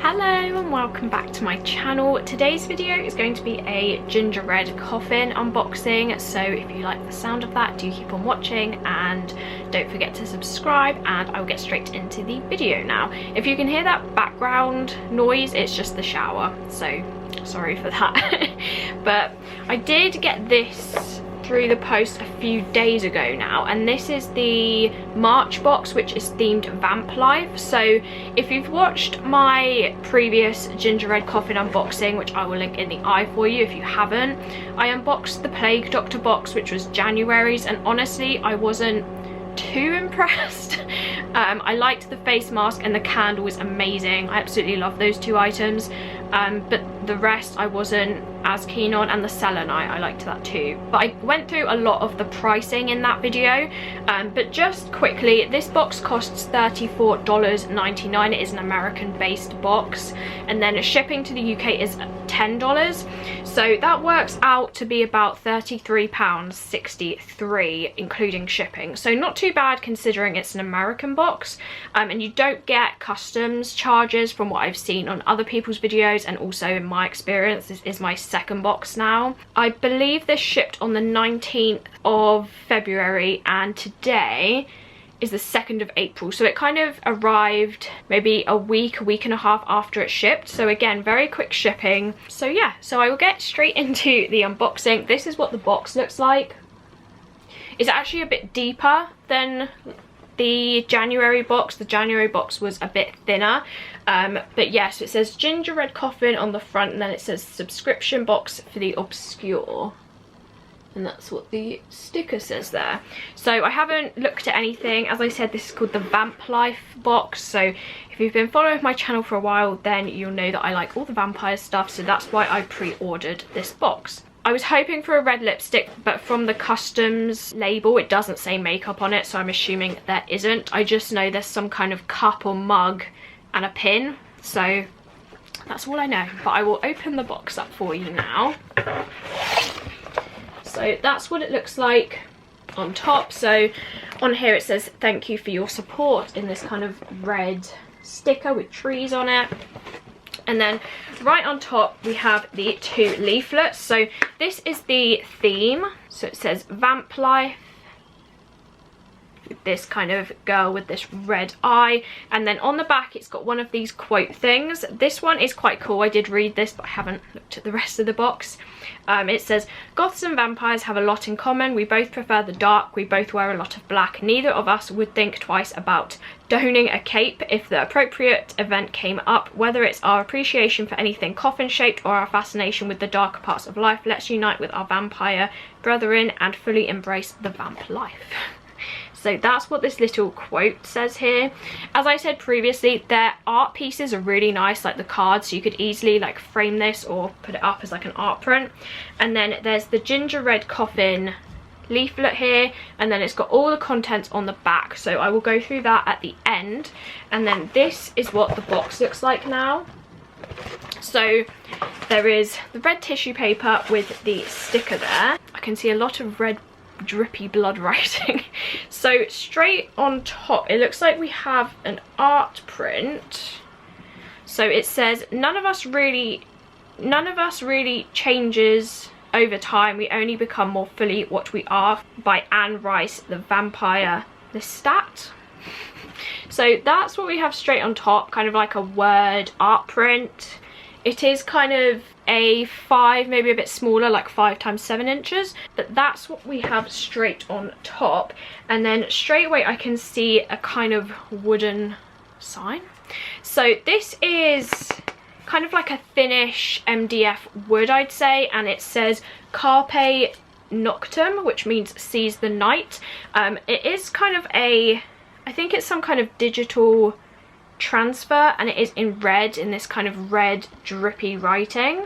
Hello and welcome back to my channel. Today's video is going to be a gingerbread coffin unboxing, so if you like the sound of that, do keep on watching and don't forget to subscribe, and I'll get straight into the video now. If you can hear that background noise, it's just the shower, so sorry for that. But I did get this through the post a few days ago now, and this is the March box, which is themed Vamp Life. So if you've watched my previous gingerbread coffin unboxing, which I will link in the eye for you if you haven't, I unboxed the Plague Doctor box, which was January's, and honestly I wasn't too impressed. I liked the face mask and the candle was amazing. I absolutely love those two items, but the rest I wasn't as keen on, and the selenite, I liked that too. But I went through a lot of the pricing in that video, but just quickly, this box costs $34.99. It is an American based box, and then shipping to the UK is $10, so that works out to be about £33.63 including shipping, so not too bad considering it's an American box. And you don't get customs charges from what I've seen on other people's videos, and also in my experience this is my second box now. I believe this shipped on the 19th of February and today is the 2nd of April, so it kind of arrived maybe a week and a half after it shipped, so again very quick shipping. So yeah, so I will get straight into the unboxing. This is what the box looks like. It's actually a bit deeper than the January box. The January box was a bit thinner, but yes, it says gingerbread coffin on the front, and then it says subscription box for the obscure, and that's what the sticker says there. So I haven't looked at anything. As I said, this is called the Vamp Life box, so if you've been following my channel for a while, then you'll know that I like all the vampire stuff, so that's why I pre-ordered this box. I was hoping for a red lipstick, but from the customs label it doesn't say makeup on it, so I'm assuming there isn't. I just know there's some kind of cup or mug and a pin, so that's all I know. But I will open the box up for you now. So that's what it looks like on top. So on here it says thank you for your support in this kind of red sticker with trees on it. And then right on top we have the two leaflets. So this is the theme. So it says Vamp Life, with this kind of girl with this red eye, and then on the back it's got one of these quote things. This one is quite cool. I did read this, but I haven't looked at the rest of the box. It says, goths and vampires have a lot in common. We both prefer the dark. We both wear a lot of black. Neither of us would think twice about donning a cape if the appropriate event came up. Whether it's our appreciation for anything coffin shaped or our fascination with the darker parts of life, let's unite with our vampire brethren and fully embrace the vamp life. So that's what this little quote says here. As I said previously, their art pieces are really nice, like the cards, so you could easily like frame this or put it up as like an art print. And then there's the gingerbread coffin leaflet here, and then it's got all the contents on the back, so I will go through that at the end. And then this is what the box looks like now. So there is the red tissue paper with the sticker there. I can see a lot of red drippy blood writing. So straight on top it looks like we have an art print. So it says none of us really changes over time, we only become more fully what we are, by Anne Rice, the vampire Lestat. So that's what we have straight on top, kind of like a word art print. It is kind of A5, maybe a bit smaller, like 5 times 7 inches, but that's what we have straight on top. And then straight away I can see a kind of wooden sign. So this is kind of like a thinnish MDF wood, I'd say, and it says Carpe Noctem, which means seize the night. It is kind of I think it's some kind of digital transfer, and it is in red, in this kind of red drippy writing.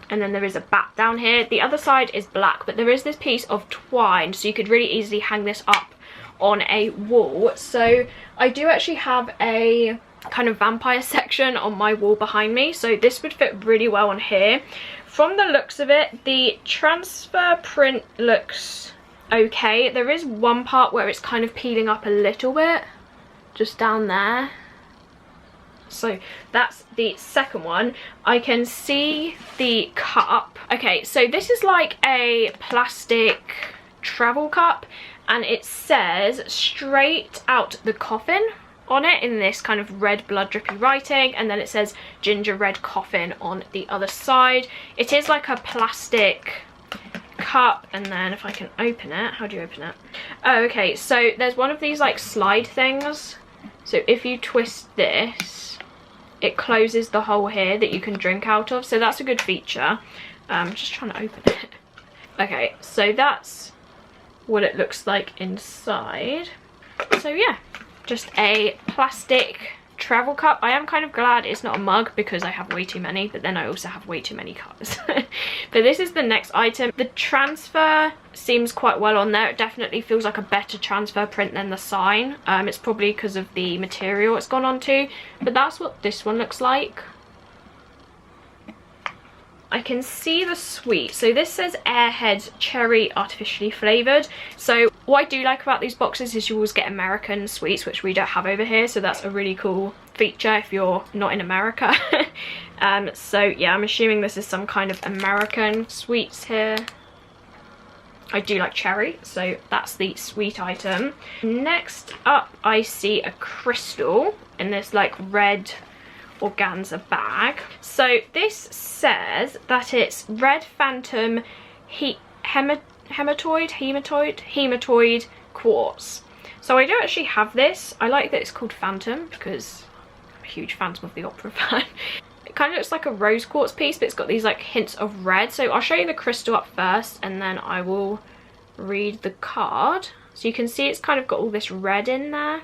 And then there is a bat down here. The other side is black, but there is this piece of twine, so you could really easily hang this up on a wall. So I do actually have a kind of vampire section on my wall behind me, so this would fit really well on here. From the looks of it, the transfer print looks okay. There is one part where it's kind of peeling up a little bit, just down there. So that's the second one. I can see the cup. Okay, so this is like a plastic travel cup, and it says straight out the coffin on it in this kind of red blood drippy writing, and then it says ginger red coffin on the other side. It is like a plastic cup, and then if I can open it, how do you open it? Oh, okay, so there's one of these like slide things, so if you twist this, it closes the hole here that you can drink out of, so that's a good feature. I'm just trying to open it. Okay, so that's what it looks like inside. So yeah, just a plastic travel cup. I am kind of glad it's not a mug because I have way too many, but then I also have way too many cups. But this is the next item. The transfer seems quite well on there. It definitely feels like a better transfer print than the sign. It's probably because of the material it's gone onto, but that's what this one looks like. I can see the sweet. So this says Airhead Cherry Artificially Flavoured. So what I do like about these boxes is you always get American sweets, which we don't have over here. So that's a really cool feature if you're not in America. So yeah, I'm assuming this is some kind of American sweets here. I do like cherry, so that's the sweet item. Next up, I see a crystal in this like red organza bag. So this says that it's Red Phantom Hematoid Quartz. So I don't actually have this. I like that it's called Phantom because I'm a huge Phantom of the Opera fan. It kind of looks like a rose quartz piece, but it's got these like hints of red. So I'll show you the crystal up first, and then I will read the card. So you can see it's kind of got all this red in there.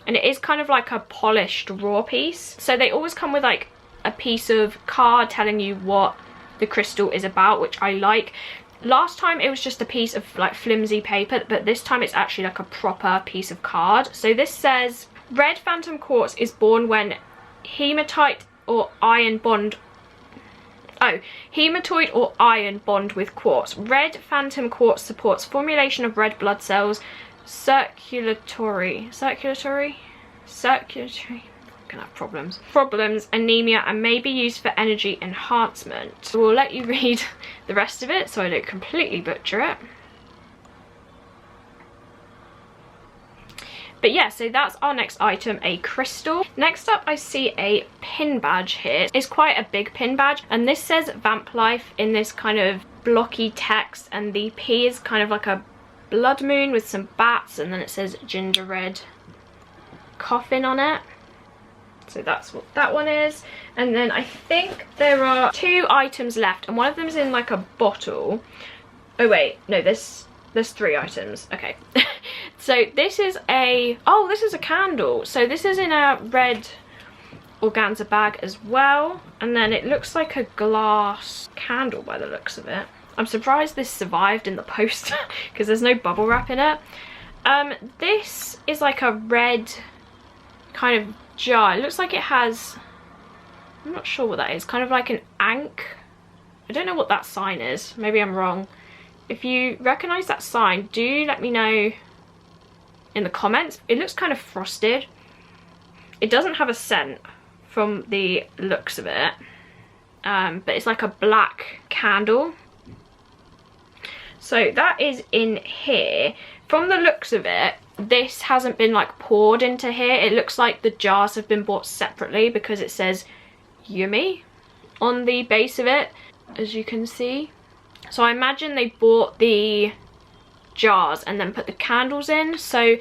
And it is kind of like a polished raw piece. So they always come with like a piece of card telling you what the crystal is about, which I like. Last time it was just a piece of like flimsy paper, but this time it's actually like a proper piece of card. So this says, Red Phantom Quartz is born when hematite or iron bond. Oh, hematoid or iron bond with quartz. Red Phantom Quartz supports formulation of red blood cells, circulatory, I'm gonna have problems, anemia, and may be used for energy enhancement. So we'll let you read the rest of it so I don't completely butcher it. But yeah, so that's our next item, a crystal. Next up, I see a pin badge here. It's quite a big pin badge, and this says Vamp Life in this kind of blocky text, and the P is kind of like a blood moon with some bats, and then it says ginger red coffin on it. So that's what that one is. And then I think there are 2 items left, and one of them is in like a bottle. Oh wait, no, there's 3 items. Okay. So this is a, oh, this is a candle. So this is in a red organza bag as well, and then it looks like a glass candle by the looks of it. I'm surprised this survived in the post because there's no bubble wrap in it. This is like a red kind of jar. It looks like it has, I'm not sure what that is, kind of like an ankh. I don't know what that sign is, maybe I'm wrong. If you recognise that sign, do let me know in the comments. It looks kind of frosted. It doesn't have a scent from the looks of it, but it's like a black candle. So that is in here. From the looks of it, this hasn't been like poured into here. It looks like the jars have been bought separately because it says Yumi on the base of it, as you can see. So I imagine they bought the jars and then put the candles in. So,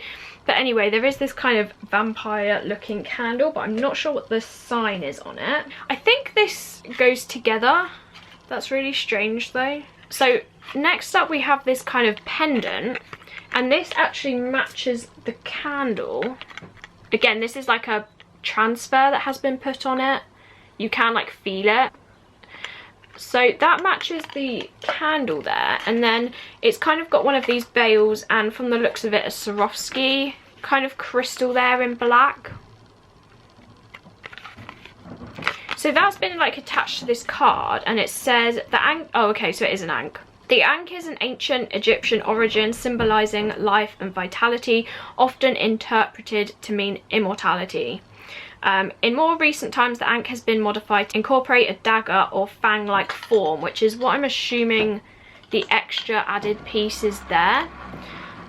but anyway, there is this kind of vampire looking candle, but I'm not sure what the sign is on it. I think this goes together. That's really strange though. So next up we have this kind of pendant, and this actually matches the candle. Again, this is like a transfer that has been put on it. You can like feel it. So that matches the candle there, and then it's kind of got one of these bales, and from the looks of it, a Swarovski kind of crystal there in black. So that's been like attached to this card, and it says the ankh. Oh, okay, so it is an ankh. The ankh is an ancient Egyptian origin symbolizing life and vitality, often interpreted to mean immortality. In more recent times, the ink has been modified to incorporate a dagger or fang-like form, which is what I'm assuming the extra added piece is there.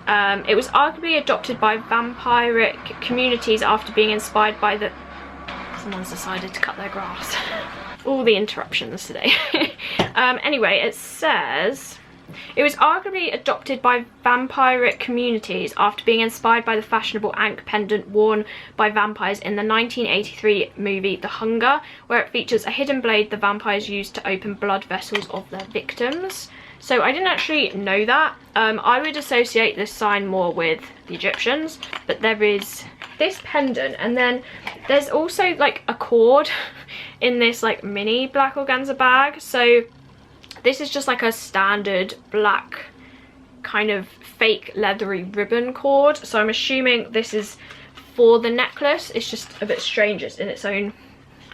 It was arguably adopted by vampiric communities after being inspired by the... Someone's decided to cut their grass. All the interruptions today. Anyway, it says... It was arguably adopted by vampiric communities after being inspired by the fashionable ankh pendant worn by vampires in the 1983 movie The Hunger, where it features a hidden blade the vampires used to open blood vessels of their victims. So I didn't actually know that. I would associate this sign more with the Egyptians, but there is this pendant, and then there's also like a cord in this like mini black organza bag. So this is just like a standard black kind of fake leathery ribbon cord. So I'm assuming this is for the necklace. It's just a bit strange. It's in its own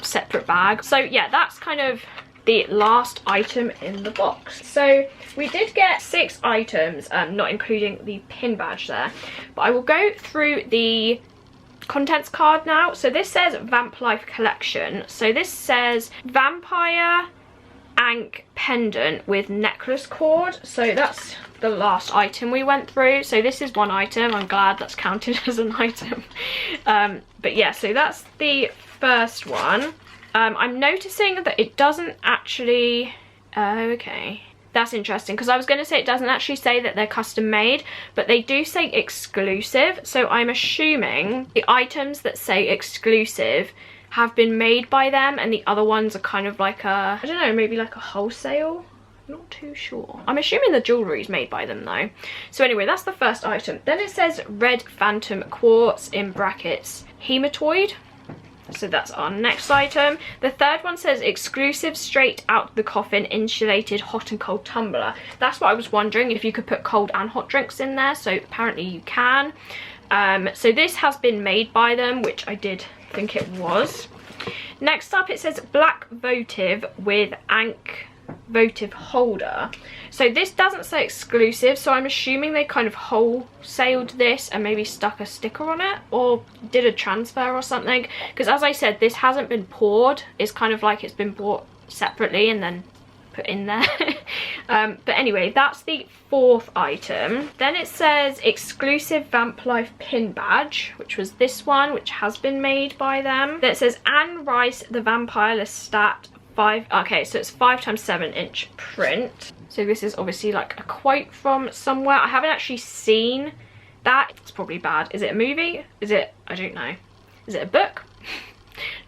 separate bag. So yeah, that's kind of the last item in the box. So we did get 6 items, not including the pin badge there. But I will go through the contents card now. So this says Vamp Life collection. So this says vampire ankh pendant with necklace cord. So that's the last item we went through. So this is one item. I'm glad that's counted as an item. But yeah, so that's the first one. I'm noticing that it doesn't actually... okay, that's interesting, because I was going to say it doesn't actually say that they're custom made, but they do say exclusive. So I'm assuming the items that say exclusive have been made by them, and the other ones are kind of like a, I don't know, maybe like a wholesale? Not too sure. I'm assuming the jewellery is made by them though. So anyway, that's the first item. Then it says Red Phantom Quartz in brackets hematoid. So that's our next item. The third one says exclusive straight out the coffin insulated hot and cold tumbler. That's what I was wondering, if you could put cold and hot drinks in there. So apparently you can. So this has been made by them, which I did think it was. Next up, it says black votive with ankh votive holder. So this doesn't say exclusive, so I'm assuming they kind of wholesaled this and maybe stuck a sticker on it or did a transfer or something, because as I said, this hasn't been poured. It's kind of like it's been bought separately and then put in there. But anyway, that's the fourth item. Then it says exclusive Vamp Life pin badge, which was this one, which has been made by them. Then it says Anne Rice the Vampire Lestat 5, okay, so it's 5x7 inch print. So this is obviously like a quote from somewhere. I haven't actually seen that. It's probably bad. Is it a movie? Is it, I don't know. Is it a book?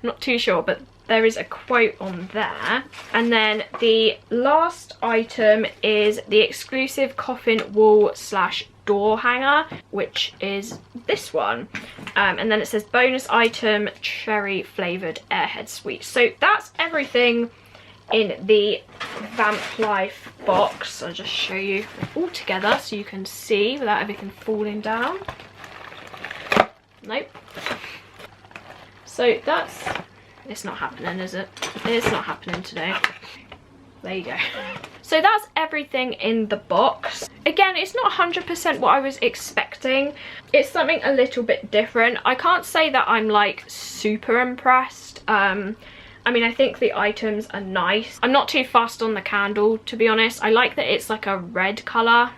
Not too sure, but there is a quote on there. And then the last item is the exclusive Coffin wall / door hanger, which is this one. And then it says bonus item cherry flavoured airhead sweet. So that's everything in the Vamp Life box. I'll just show you all together so you can see without everything falling down. Nope. So that's... It's not happening, is it? It's not happening today. There you go. So that's everything in the box. Again, it's not 100% what I was expecting. It's something a little bit different. I can't say that I'm like super impressed. I mean, I think the items are nice. I'm not too fussed on the candle, to be honest. I like that it's like a red colour,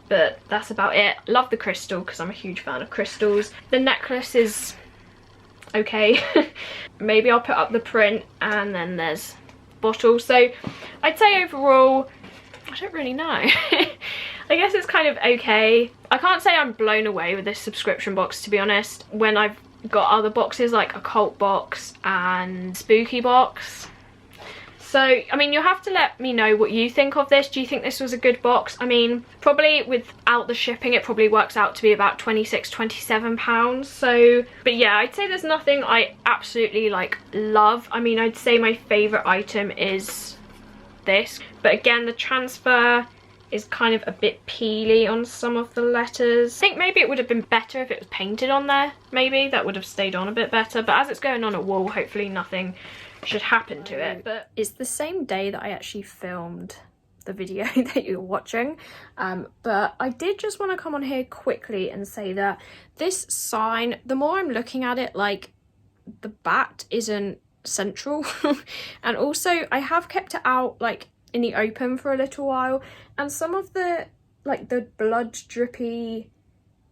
but that's about it. Love the crystal because I'm a huge fan of crystals. The necklace is okay. Maybe I'll put up the print, and then there's bottle. So I'd say overall, I don't really know. I guess it's kind of okay. I can't say I'm blown away with this subscription box, to be honest, when I've got other boxes like occult box and spooky box. So I mean, you'll have to let me know what you think of this. Do you think this was a good box? I mean, probably without the shipping it probably works out to be about £26–27. So but yeah, I'd say there's nothing I absolutely like love. I mean, I'd say my favorite item is this, but again, the transfer is kind of a bit peely on some of the letters. I think maybe it would have been better if it was painted on there. Maybe that would have stayed on a bit better, but as it's going on a wall, hopefully nothing should happen to it. But it's the same day that I actually filmed the video that you're watching, but I did just want to come on here quickly and say that this sign, the more I'm looking at it, like the bat isn't central. And also I have kept it out like in the open for a little while, and some of the like the blood drippy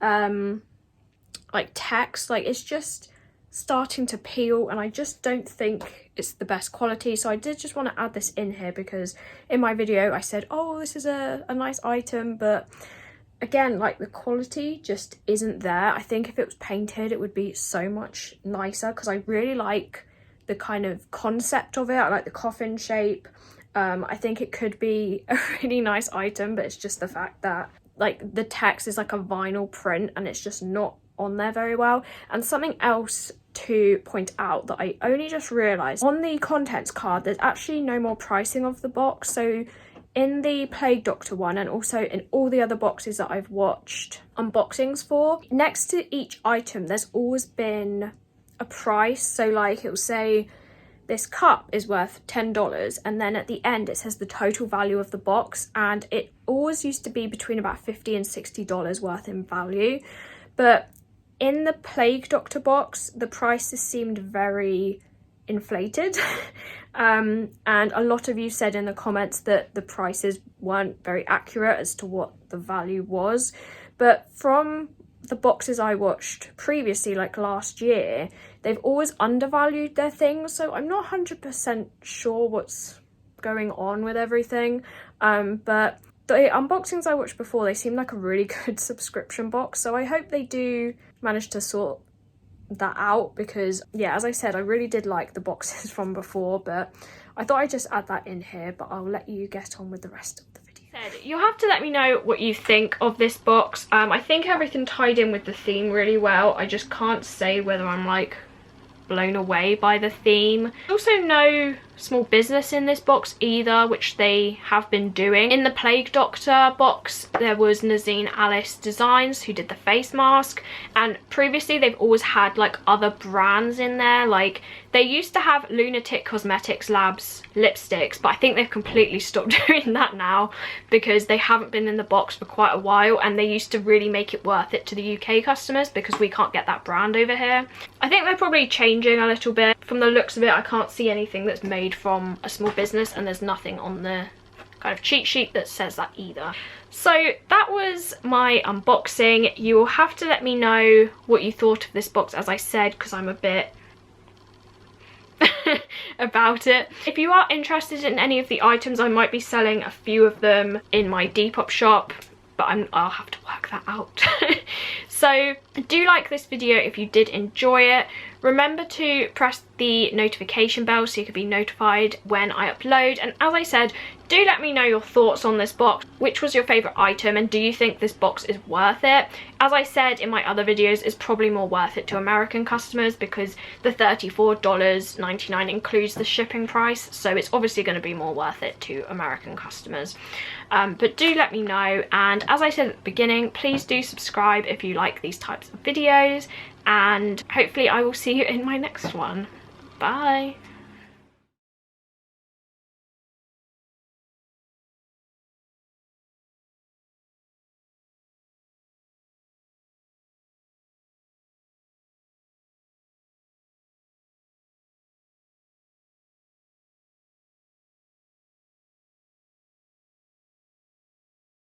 like text, like it's just starting to peel, and I just don't think it's the best quality. So I did just want to add this in here because in my video I said, oh, this is a nice item, but again, like the quality just isn't there. I think if it was painted it would be so much nicer, because I really like the kind of concept of it. I like the coffin shape. I think it could be a really nice item, but it's just the fact that like the text is like a vinyl print and it's just not on there very well. And something else to point out that I only just realised, on the contents card there's actually no more pricing of the box. So in the Plague Doctor one, and also in all the other boxes that I've watched unboxings for, next to each item there's always been a price. So like it will say this cup is worth $10, and then at the end it says the total value of the box, and it always used to be between about $50 and $60 worth in value. But in the Plague Doctor box the prices seemed very inflated. And a lot of you said in the comments that the prices weren't very accurate as to what the value was. But from the boxes I watched previously, like last year, they've always undervalued their things, so I'm not 100% sure what's going on with everything. But the unboxings I watched before, they seemed like a really good subscription box, so I hope they do manage to sort that out, because yeah, as I said, I really did like the boxes from before, but I thought I'd just add that in here. But I'll let you get on with the rest of the video. You'll have to let me know what you think of this box. I think everything tied in with the theme really well. I just can't say whether I'm like blown away by the theme. Also no small business in this box either, which they have been doing. In the Plague Doctor box there was Nazine Alice Designs who did the face mask, and previously they've always had like other brands in there. Like they used to have Lunatic Cosmetics Labs lipsticks, but I think they've completely stopped doing that now because they haven't been in the box for quite a while, and they used to really make it worth it to the UK customers because we can't get that brand over here. I think they're probably changing a little bit. From the looks of it, I can't see anything that's made from a small business, and there's nothing on the kind of cheat sheet that says that either. So that was my unboxing. You will have to let me know what you thought of this box, as I said, because I'm a bit about it. If you are interested in any of the items, I might be selling a few of them in my Depop shop, but I'll have to work that out. So do like this video if you did enjoy it. Remember to press the notification bell so you can be notified when I upload. And as I said, do let me know your thoughts on this box. Which was your favourite item, and do you think this box is worth it? As I said in my other videos, it's probably more worth it to American customers because the $34.99 includes the shipping price, so it's obviously going to be more worth it to American customers. But do let me know, and as I said at the beginning, please do subscribe if you like these types of videos, and hopefully I will see you in my next one. Bye!